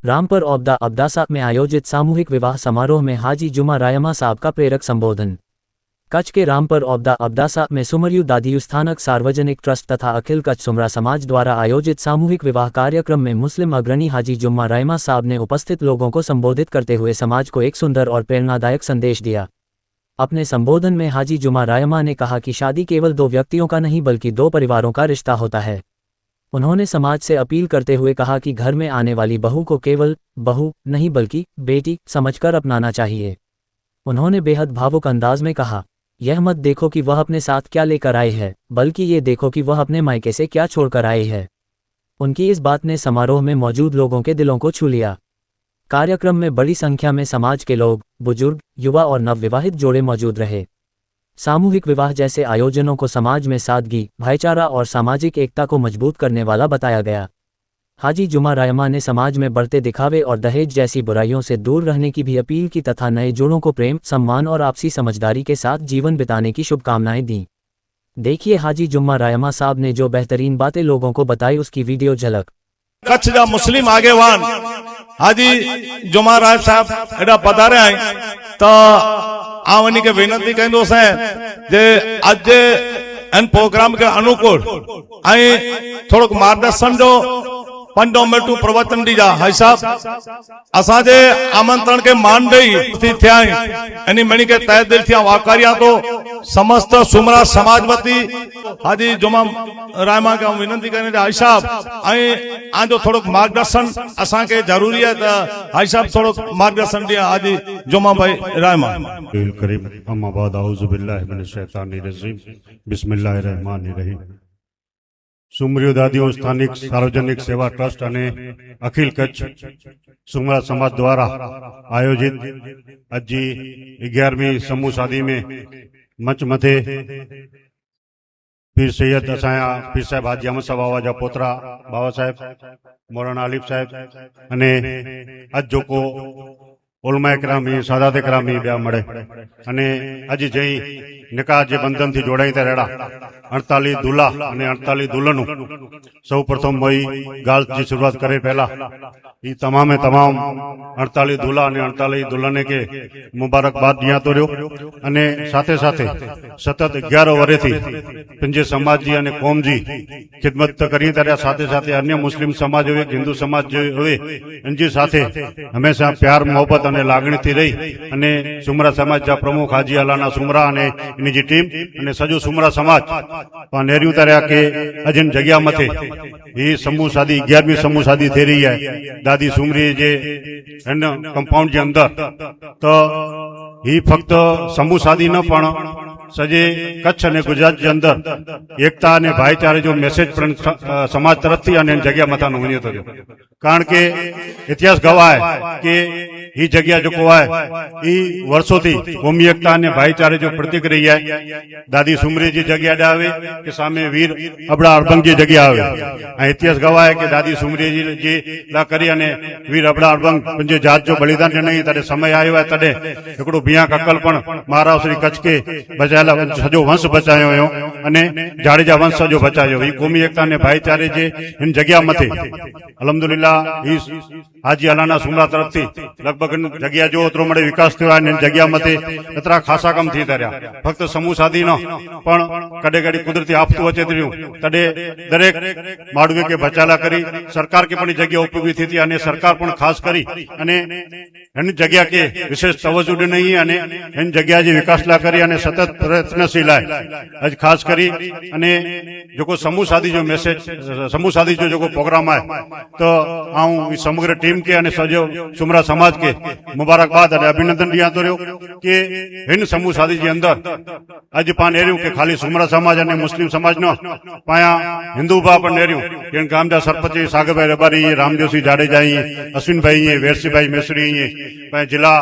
रामपुर ओबदा अब्दासा में आयोजित सामूहिक विवाह समारोह में हाजी जुमा रायमा साहब का प्रेरक संबोधन। कच्छ के रामपुर ओबदा अब्दासा में सुमरयू दादियू स्थानक सार्वजनिक ट्रस्ट तथा अखिल कच्छ सुमरा समाज द्वारा आयोजित सामूहिक विवाह कार्यक्रम में मुस्लिम अग्रणी हाजी जुम्मा रायमा साहब ने उपस्थित लोगों को संबोधित करते हुए समाज को एक सुंदर और प्रेरणादायक संदेश दिया। अपने संबोधन में हाजी जुमा रायमा ने कहा कि शादी केवल दो व्यक्तियों का नहीं बल्कि दो परिवारों का रिश्ता होता है। उन्होंने समाज से अपील करते हुए कहा कि घर में आने वाली बहू को केवल बहू नहीं बल्कि बेटी समझकर अपनाना चाहिए। उन्होंने बेहद भावुक अंदाज में कहा, यह मत देखो कि वह अपने साथ क्या लेकर आई है, बल्कि ये देखो कि वह अपने मायके से क्या छोड़कर आई है। उनकी इस बात ने समारोह में मौजूद लोगों के दिलों को छू लिया। कार्यक्रम में बड़ी संख्या में समाज के लोग, बुजुर्ग, युवा और नवविवाहित जोड़े मौजूद रहे। सामूहिक विवाह जैसे आयोजनों को समाज में सादगी, भाईचारा और सामाजिक एकता को मजबूत करने वाला बताया गया। हाजी जुमा रायमा ने समाज में बढ़ते दिखावे और दहेज जैसी बुराइयों से दूर रहने की भी अपील की तथा नए जोड़ों को प्रेम, सम्मान और आपसी समझदारी के साथ जीवन बिताने की शुभकामनाएं दी। देखिए हाजी जुम्मा रायमा साहब ने जो बेहतरीन बातें लोगों को बताई, उसकी वीडियो झलक। कच्छ जा मुस्लिम आगेवान हाजी जुमा राय साहब एडा पधारे आए तो आवनी के विनती कहंदो से जे आज एन प्रोग्राम के अनुकूल आई थोड़क मार्गदर्शन जो 5 मिनट प्रवचन दीजा। हाई साहब असाजे आमंत्रण के मान दई थिया एनी मणि के तय दिल थिया वाकारिया तो समस्त सुमरा समाज वती हाजी जुमा रायमा के विनती करने हाई साहब आई आजो थोड़क मार्गदर्शन असा के जरूरी है। हाई साहब थोड़क मार्गदर्शन दिया हाजी जुमा भाई रायमा। करीम अम्मा बाद औज़ु बिल्लाहि मिनश शैतानिर रजीम बिस्मिल्लाहिर रहमानिर रहीम। सुमरयू दादियो स्थानिक सार्वजनिक सेवा ट्रस्ट अने अखिल कच्छ सुमरा समाज द्वारा आयोजित अजी 11वीं समूह शादी में मंच मथे पीर सैयद असाया पीर साहब हाजी अहमद साहब बाबा जा पोतरा बाबा साहब मौलाना आलिफ साहब अने अज जोको उलमा करामी सादात करामी ब्या मळे अने अज जई निकाह जे बंधन थी जोड़ाई ते रेड़ा 48 दूल्हा अने 48 दुल्हनों सौ प्रथम वही गाल की शुरुआत करे पहला ये तमाम 48 दूल्हा अने 48 दुल्हने के मुबारकबाद दिया तो रह्यो अने साथे साथे सतत 11 वर्ष थी पंजे समाज जी अने कौम जी खिदमत करी तरह साथे साथे अन्य मुस्लिम समाज होवे हिंदू समाज होवे इनजी साथे हमेशा प्यार मोहब्बत अने लागणी थी रही अने सुमरा समाज जा प्रमुख हाजी अलाना सुमरा अने इनी जी टीम अने सजो सुमरा समाज नेरियो तरह के अजन जगह मथे ये समूह शादी 11वीं समूह शादी थी रही है दादी सुमरी जे कंपाउंड के अंदर। तो ही फक्त समूह शादी न पण सजे कच्छ ने गुजरात के अंदर एकता ने भाईचारे जो मैसेज समाज तरफ थी जगह मथा वञे तो कारण के इतिहास गवाह है कि ही जगह जो है वर्षों थी कौमी एकता ने भाईचारे जो प्रतीक रही है। दादी सुमरी जी जगह आवे के सामने वीर अबड़ा अड़बंग जी जगह आवे। इतिहास गवाह है कि दादी सुमरी जी ला करी अने वीर अबड़ा अड़बंग पंजे जात जो बलिदान नहीं तडे समय आयो है तडे एकड़ो बिया ककल पण महाराज श्री कच्छ के बचायला सजो वंश बचायो हुयो अने जाडेजा वंश सजो बचायो। ई कौमी एकता ने भाईचारे जे इन जगह मथे अल्हम्दुलिल्लाह ई हाजी अलाना सुमरा तरफ थी लगभग जगह जो ओतरो मळे विकास थयो इन जगह मथे एतरा खासा कम थी तरया फक्त समूह शादी न पण कड़े कड़ी कुदरती आफतों अचे थी तडे दरेक माडवे के बचाला करी सरकार के पण जगह उपयोगी थी थी अने सरकार पण खास करी अने इन जगह के विशेष तवज्जो नहीं अने इन जगह जे विकास ला करी अने सतत प्रयत्नशील है। आज खास करी अने जो समूह शादी जो मैसेज समूह शादी जो प्रोग्राम है तो आऊं समग्र टीम के अने सजो सुमरा समाज के मुबारकबाद अने अभिनंदन दिया तो रह्यो कि इन समूह शादी जे अंदर आज पा नेरियो कि खाली सुमरा समाज अने मुस्लिम समाज न पाया हिंदू भा पण नेरियो कि गाम जा सरपंच सागरभाई रबारी रामदेव सिंह जाडेजा अश्विन भाई वेरसी भाई मेसरी पाए जिला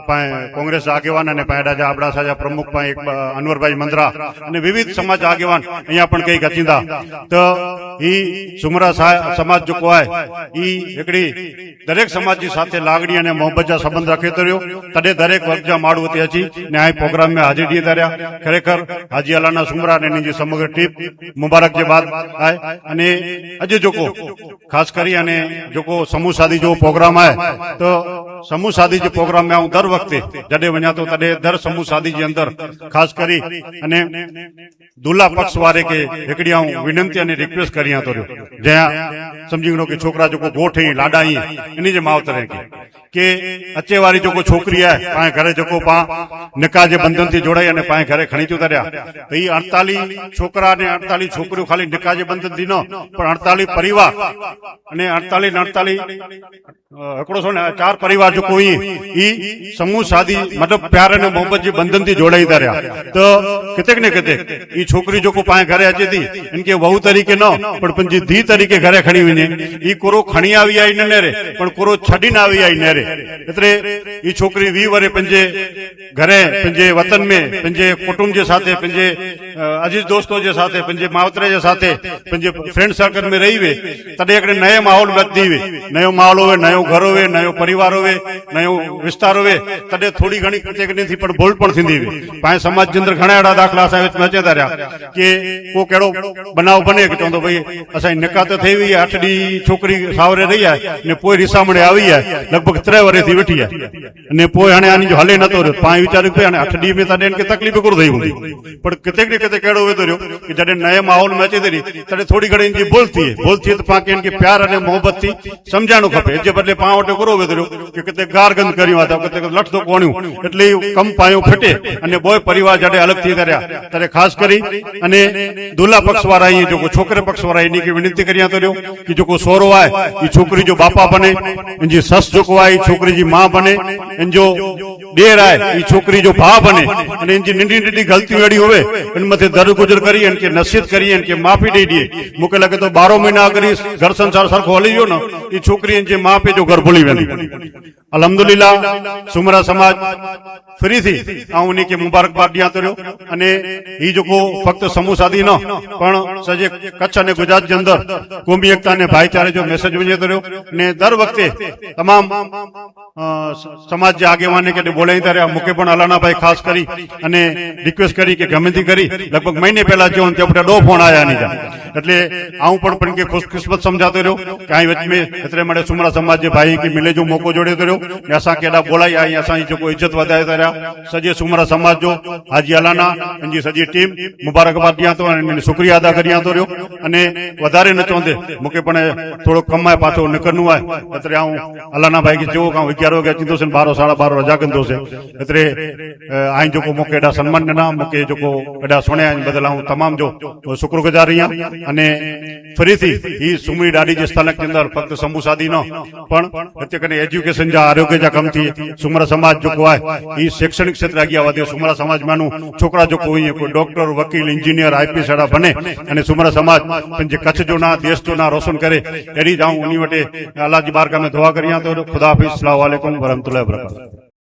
पाए कांग्रेस आगेवान अने पाए राजा अबड़ासा जा प्रमुख पाए अनवर भाई मंदरा अने विविध समाज आगेवान अहींया पण कई गतींदा। तो ई सुमरा समाज जो है ઈ એકડી દરેક સમાજની સાથે લાગણી અને મોહબ્બતના સંબંધ રાખે તો રહ્યો તડે દરેક વર્ગજા માળવતી હતી ને આ પ્રોગ્રામ में हाजिर दिए तार्या खरेखर हाजी अलाना सुमरा ने जी समग्र टीम मुबारक जे बाद आए अने अजे जोको खास करी अने जोको समूह शादी जो प्रोग्राम आए तो समूह शादी जे प्रोग्राम में हूँ दर वखते जडे वणा तो तडे दर समूह शादी जे अंदर खास करी अने दूल्हा पक्ष वारे के एकड़ी हूँ विनंती अने रिक्वेस्ट करिया तो जया समझी गणो कि छोकरा जो गोठ लाडा एनी जे मावतर के अचे वाली जो छोकरी है पाए घरे जो पा निकाह जे बंधन थी जोड़ाई अने पाए घरे खणी उतर्या तो ये 48 छोकरा ने 48 छोकरियों खाली निकाह जे बंधन थी न पण 48 परिवार अने 48 एकड़ो सो ने 4 परिवार जो कोई ई समूह शादी मतलब प्यार अने मोहब्बत जे बंधन थी जोड़ाई तर्या तो कितेक ने कितेक ई छोकरी जो पाए घरे अचे थी इनके वहू तरीके न पण पंजी धी तरीके घरे खणी वने ई कोरो खणी आवी आई न रे पण कोरो छडीने आवी आई न रे एतरे ई छोकरी 20 वरे पंजे घरे पंजे वतन में पंजे कुटुंब जे साथे पंजे अजीज दोस्तों जे साथे पंजे मावतरे जे साथे पंजे फ्रेंड सर्कल में रही वे तडे एकड़े नए माहौल में दी वे नयो माहौल होवे नयो घर होवे नयो परिवार होवे नयो विस्तार होवे तडे थोड़ी घणी कितेक थी पण बोल पण थींदी वे पाए समाज जे अंदर घणा एड़ा दाखला असा विच में अचंदा रह्या के को केड़ो बनाव बने के चवंदो भई असा निकाह तो थई वी 8 डी छोकरी सावरे रही है ने पोइ रिसामणे आवी है लगभग 3 वरे थी वेठी है ने पोइ हाणे आनी जो हले नतो रह्यो पाए विचार पे हाणे 8 डी में तडे इनके तकलीफ कोर थई हुंदी पण कितेक ने किते केड़ो वेतो रह्यो कि जडे नए माहौल में अचे तरी तडे थोड़ी घणी इनकी बोलती है तो पाके इनके प्यार अने मोहब्बत थी समझाणो खपे जे बदले पाव वटे करो वेतो रह्यो कि किते गार गंद कर्यो आ किते लठ तो कोण्यो એટલે કમ પાયો ફેટે અને બોય પરિવાર જડે અલગ થઈ કર્યા ત્યારે ખાસ કરી અને દુલ્હા પક્ષ વાળા અહીં જો છોકરે પક્ષ વાળા એની की विनती करिया तो कि जो सोरो आए ये छोकरी जो बापा बने इनकी सस जो आए छोकरी जी मां बने इन जो डेर आए ये छोकरी जो भा बने અને इनकी निंडी निंडी गलती अड़ी होवे इन मथे दर गुजर करी इनके नसीहत करी इनके माफी दे दिए मुके लगे तो 12 महीना अगर इस घर संसार सरखो हली जो ना ये छोकरी इनके मां पे जो घर भूली वेंदी अल्हम्दुलिल्लाह सुमरा समाज फ्री थी आऊं उन्हीं के मुबारकबाद दिया तो अने ई जो को फक्त समूह शादी न पण सजे कच्छ ने गुजरात के अंदर कौमी एकता ने भाईचारे जो मैसेज वजे तो ने दर वखते तमाम समाज जे आगेवाने के बोलाई तारे मुके पण अलाना भाई खास करी अने रिक्वेस्ट करी के गमे थी करी लगभग महीने पहला जो ते अपने 2 फोन आया नहीं जा એટલે આવું પણ કે खुशकिस्मत समझातो રહ્યો કે આ વચ में एतरे मडे सुमरा समाज जे भाई की मिले जो मौको जोड़े तो રહ્યો ने असा केडा बोलाई आई असा जो को इज्जत वधाए तर्या सजे सुमरा समाज जो हाजी अलाना इनकी सजी टीम मुबारकबाद दिया तो अने शुक्रिया अदा करिया तो રહ્યો अने વધારે न चोंदे मुके पण थोड़ो कमाए पाछो निकरनु आए एतरे आऊं अलाना भाई की जो का 11 वागे चिंतो से 12 12:30 रजा कंदो से एतरे आई जो को मुके एडा सम्मान ना मुके जो को एडा सुने बदल आऊं तमाम जो शुक्रगुजार रिया અને ફરીથી ઈ સુમરી ડાડી જે સ્થાનક ની અંદર ફક્ત સમૂહ શાદી ન પણ અત્યારે એજ્યુકેશન જા આરોગ્ય જા કમ थी સુમરા સમાજ જો કોઈ ઈ શૈક્ષણિક ક્ષેત્ર આગળ વધે સુમરા સમાજ માનું છોકરા જો કોઈ ડોક્ટર વકીલ એન્જિનિયર આઈપીએસ એડા બને અને સુમરા સમાજ પણ જે કચ્છ જો ના દેશ જો ના રોશન કરે એડી જાઉં ઉની વટે અલ્લાહ જી બારગાહ में दुआ करिया तो खुदा हाफिज अस्सलाम वालेकुम व रहमतुल्लाहि व बरकातहू।